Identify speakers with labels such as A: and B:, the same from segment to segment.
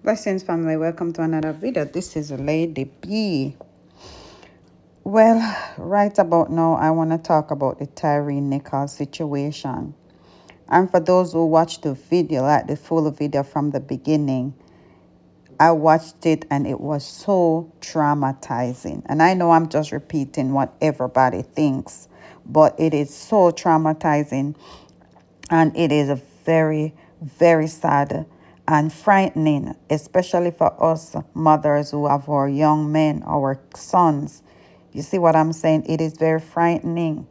A: Blessings, family. Welcome to another video. This is Lady B. Well, right about now, I want to talk about the Tyre Nichols situation. And for those who watched the video, like the full video from the beginning, I watched it and it was so traumatizing. And I know I'm just repeating what everybody thinks, but it is so traumatizing and it is very, very sad and frightening, especially for us mothers who have our young men, our sons. You see what I'm saying? It is very frightening.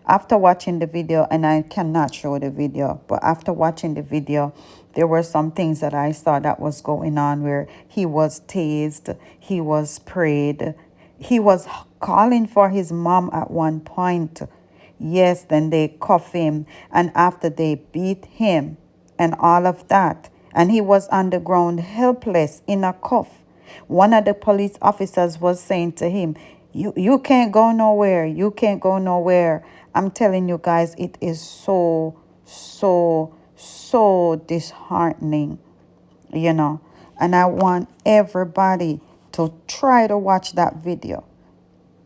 A: After watching the video, and I cannot show the video, but after watching the video, there were some things that I saw that was going on where he was tased, he was sprayed, he was calling for his mom at one point. Yes, then they cuff him, and after they beat him and all of that, and he was on the ground helpless in a cuff. One of the police officers was saying to him, you can't go nowhere. You can't go nowhere. I'm telling you guys, it is so, so, so disheartening, And I want everybody to try to watch that video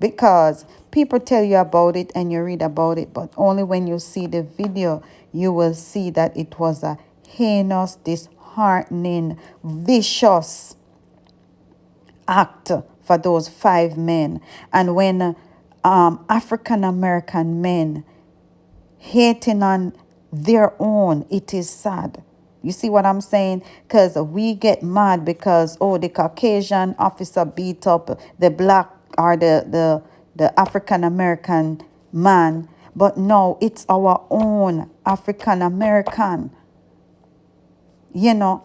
A: because people tell you about it and you read about it, but only when you see the video, you will see that it was a heinous, disheartening, vicious act for those 5 men. And when African American men hating on their own, it is sad. You see what I'm saying? Because we get mad because, the Caucasian officer beat up the black or the African American man. But no, it's our own African American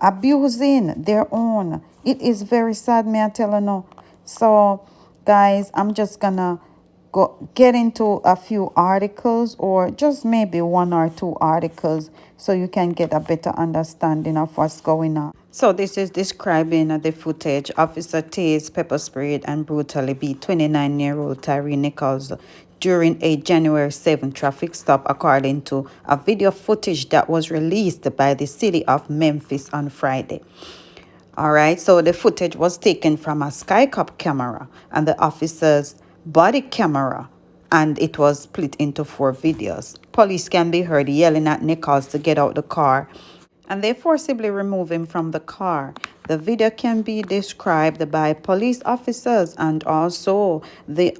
A: abusing their own. It is very sad, me I tell you no. So, guys, I'm just gonna get into a few articles or just maybe 1 or 2 articles so you can get a better understanding of what's going on. So this is describing the footage. Officer tased, pepper sprayed, and brutally beat 29-year-old Tyre Nichols during a January 7 traffic stop, according to a video footage that was released by the city of Memphis on Friday. All right, so the footage was taken from a skycap camera and the officer's body camera, and it was split into 4 videos. Police can be heard yelling at Nichols to get out the car, and they forcibly remove him from the car. The video can be described by police officers and also the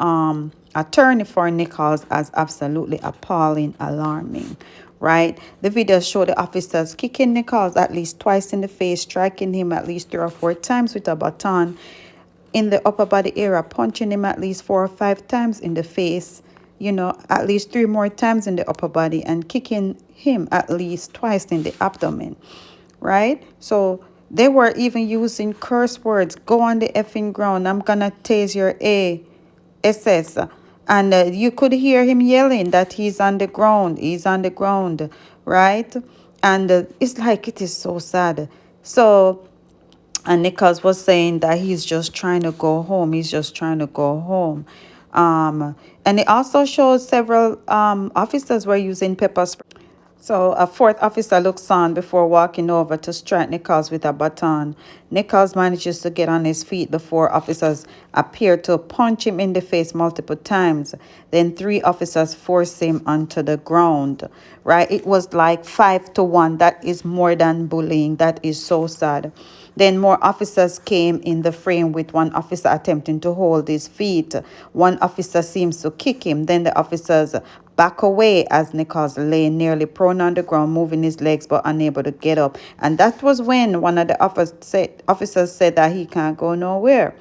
A: attorney for Nichols as absolutely appalling, alarming. Right? The video showed the officers kicking Nichols at least twice in the face, striking him at least 3 or 4 times with a baton in the upper body area, punching him at least 4 or 5 times in the face, at least 3 more times in the upper body, and kicking him at least twice in the abdomen, right? So they were even using curse words. Go on the effing ground. I'm gonna tase your ass. And you could hear him yelling that he's on the ground. He's on the ground, right? And it's like, it is so sad. So, and Nichols was saying that he's just trying to go home. He's just trying to go home. And it also shows several officers were using pepper spray. So a 4th officer looks on before walking over to strike Nichols with a baton. Nichols manages to get on his feet before officers appear to punch him in the face multiple times. Then 3 officers force him onto the ground. Right? It was like 5-1. That is more than bullying. That is so sad. Then more officers came in the frame, with 1 officer attempting to hold his feet. 1 officer seems to kick him. Then the officers back away as Nichols lay nearly prone on the ground, moving his legs but unable to get up. And that was when one of the officers said that he can't go nowhere.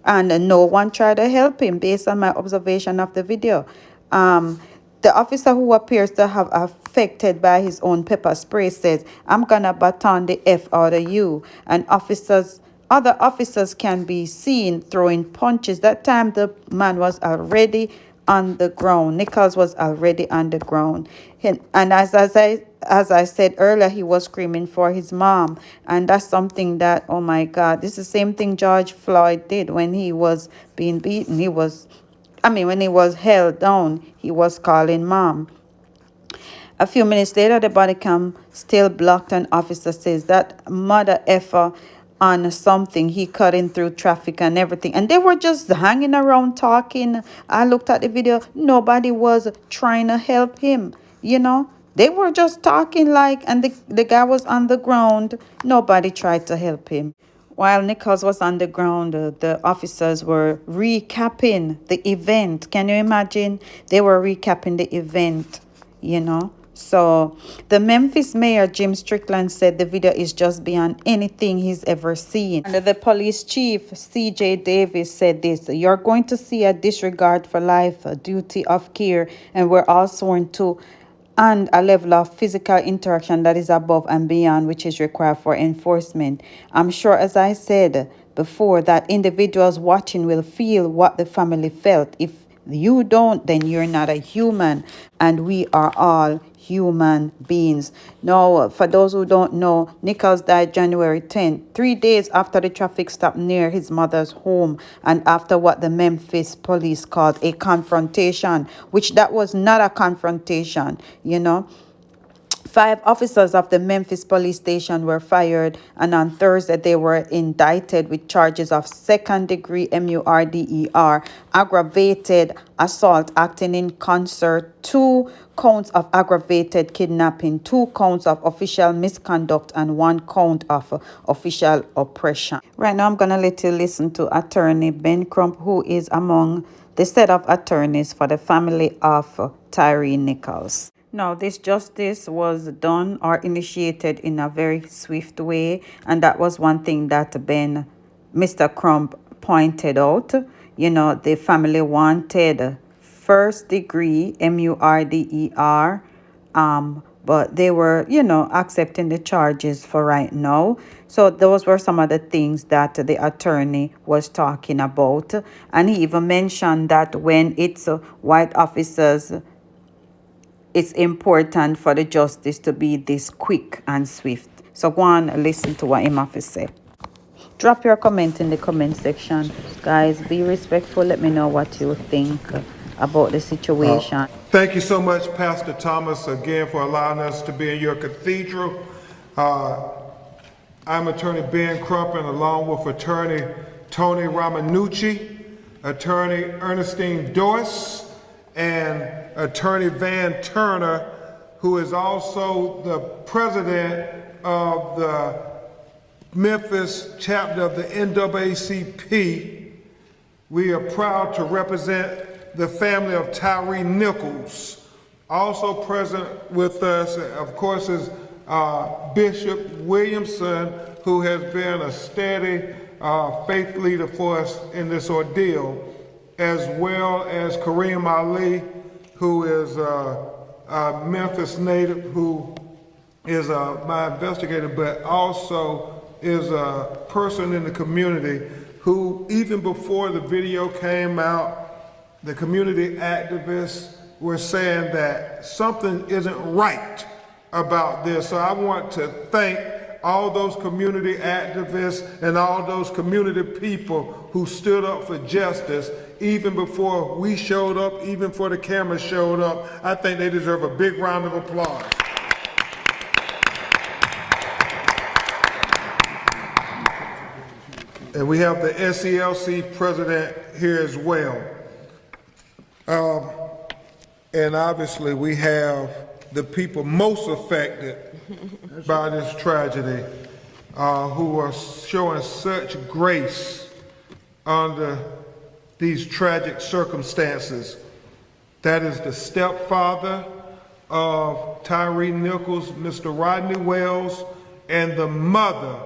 A: And no one tried to help him based on my observation of the video. The officer, who appears to have affected by his own pepper spray, says, I'm gonna baton the F out of you. And other officers can be seen throwing punches. That time the man was already on the ground. Nichols was already on the ground. And as I said earlier, he was screaming for his mom. And that's something that, oh my God, this is the same thing George Floyd did when he was being beaten. When he was held down, he was calling mom. A few minutes later, the body cam still blocked, and officer says that mother effer on something. He cutting through traffic and everything. And they were just hanging around talking. I looked at the video. Nobody was trying to help him, you know. They were just talking like, and the guy was on the ground. Nobody tried to help him. While Nichols was on the ground, the officers were recapping the event. Can you imagine? They were recapping the event, you know. So the Memphis mayor, Jim Strickland, said the video is just beyond anything he's ever seen. And the police chief, C.J. Davis, said this: "You're going to see a disregard for life, a duty of care, and we're all sworn to, and a level of physical interaction that is above and beyond which is required for enforcement. I'm sure, as I said before, that individuals watching will feel what the family felt. If you don't, then you're not a human, and we are all human beings." Now, for those who don't know, Nichols died January 10th, 3 days after the traffic stop near his mother's home, and after what the Memphis police called a confrontation, which that was not a confrontation, you know. 5 officers of the Memphis police station were fired, and on Thursday they were indicted with charges of second-degree murder, aggravated assault acting in concert, 2 counts of aggravated kidnapping, 2 counts of official misconduct, and 1 count of official oppression. Right now I'm going to let you listen to attorney Ben Crump, who is among the set of attorneys for the family of Tyre Nichols. Now, this justice was done or initiated in a very swift way, and that was one thing that Mr. Crump pointed out. You know, the family wanted first degree murder, but they were, you know, accepting the charges for right now. So those were some of the things that the attorney was talking about, and he even mentioned that when it's white officers, it's important for the justice to be this quick and swift. So go on, listen to what him have to say. Drop your comment in the comment section. Guys, be respectful. Let me know what you think about the situation.
B: Thank you so much, Pastor Thomas, again, for allowing us to be in your cathedral. I'm attorney Ben Crump, and along with attorney Tony Ramanucci, attorney Ernestine Doyce, and attorney Van Turner, who is also the president of the Memphis chapter of the NAACP. We are proud to represent the family of Tyre Nichols. Also present with us, of course, is Bishop Williamson, who has been a steady faith leader for us in this ordeal, as well as Kareem Ali, who is a Memphis native, who is my investigator, but also is a person in the community who, even before the video came out, the community activists were saying that something isn't right about this. So I want to thank all those community activists and all those community people who stood up for justice even before we showed up, even before the camera showed up. I think they deserve a big round of applause. And we have the SELC president here as well. And obviously we have the people most affected by this tragedy, who are showing such grace under these tragic circumstances. That is the stepfather of Tyre Nichols, Mr. Rodney Wells, and the mother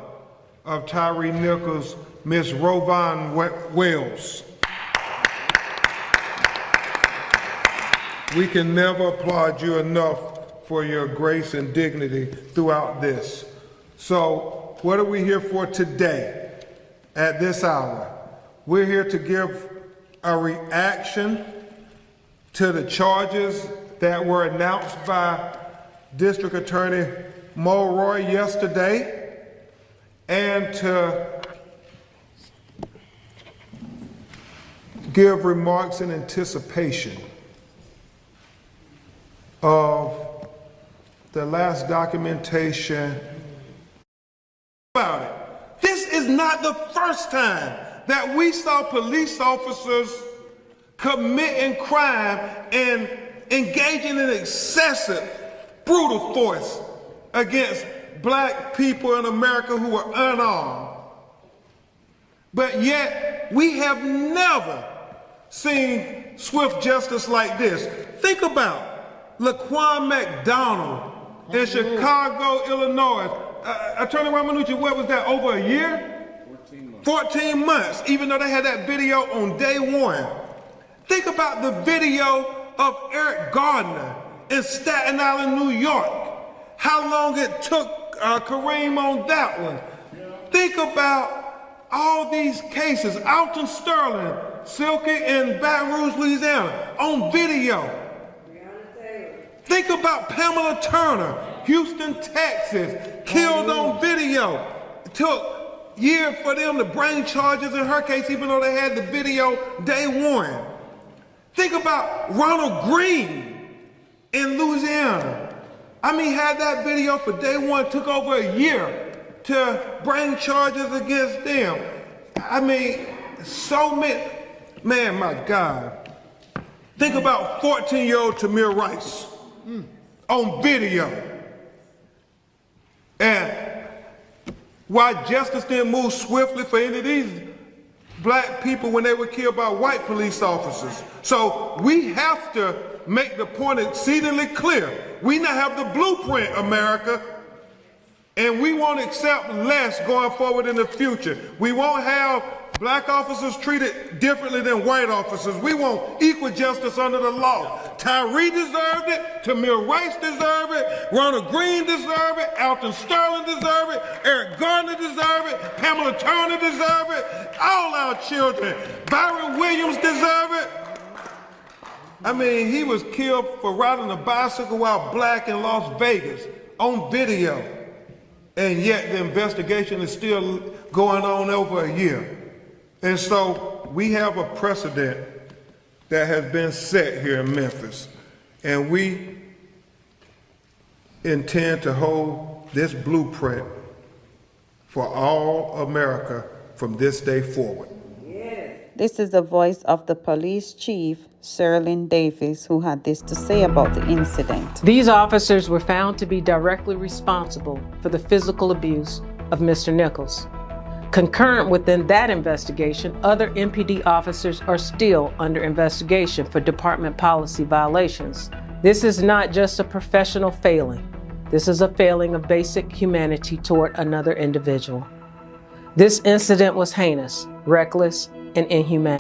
B: of Tyre Nichols, Miss Rovon Wells. We can never applaud you enough for your grace and dignity throughout this. So what are we here for today at this hour? We're here to give a reaction to the charges that were announced by District Attorney Mulroy yesterday, and to give remarks in anticipation of the last documentation about it. This is not the first time that we saw police officers committing crime and engaging in excessive, brutal force against black people in America who were unarmed. But yet, we have never seen swift justice like this. Think about Laquan McDonald in Chicago, Illinois. Attorney Ramanucci, what was that, over a year? 14 months, even though they had that video on day one. Think about the video of Eric Gardner in Staten Island, New York. How long it took Kareem on that one. Think about all these cases. Alton Sterling, Silky in Baton Rouge, Louisiana, on video. Think about Pamela Turner, Houston, Texas, killed on video. It took years for them to bring charges in her case, even though they had the video day one. Think about Ronald Green in Louisiana. I mean, had that video for day one, took over a year to bring charges against them. I mean, so many, man, my God. Think about 14-year-old Tamir Rice on video. And why justice didn't move swiftly for any of these black people when they were killed by white police officers. So we have to make the point exceedingly clear. We now have the blueprint, America, and we won't accept less going forward in the future. We won't have black officers treated differently than white officers. We want equal justice under the law. Tyre deserved it, Tamir Rice deserved it, Ronald Green deserved it, Alton Sterling deserved it, Eric Gardner deserved it, Pamela Turner deserved it, all our children. Byron Williams deserved it. I mean, he was killed for riding a bicycle while black in Las Vegas on video. And yet the investigation is still going on over a year. And so we have a precedent that has been set here in Memphis. And we intend to hold this blueprint for all America from this day forward.
A: This is the voice of the police chief, Serlin Davis, who had this to say about the incident.
C: These officers were found to be directly responsible for the physical abuse of Mr. Nichols. Concurrent within that investigation, other MPD officers are still under investigation for department policy violations. This is not just a professional failing. This is a failing of basic humanity toward another individual. This incident was heinous, reckless, and inhumane.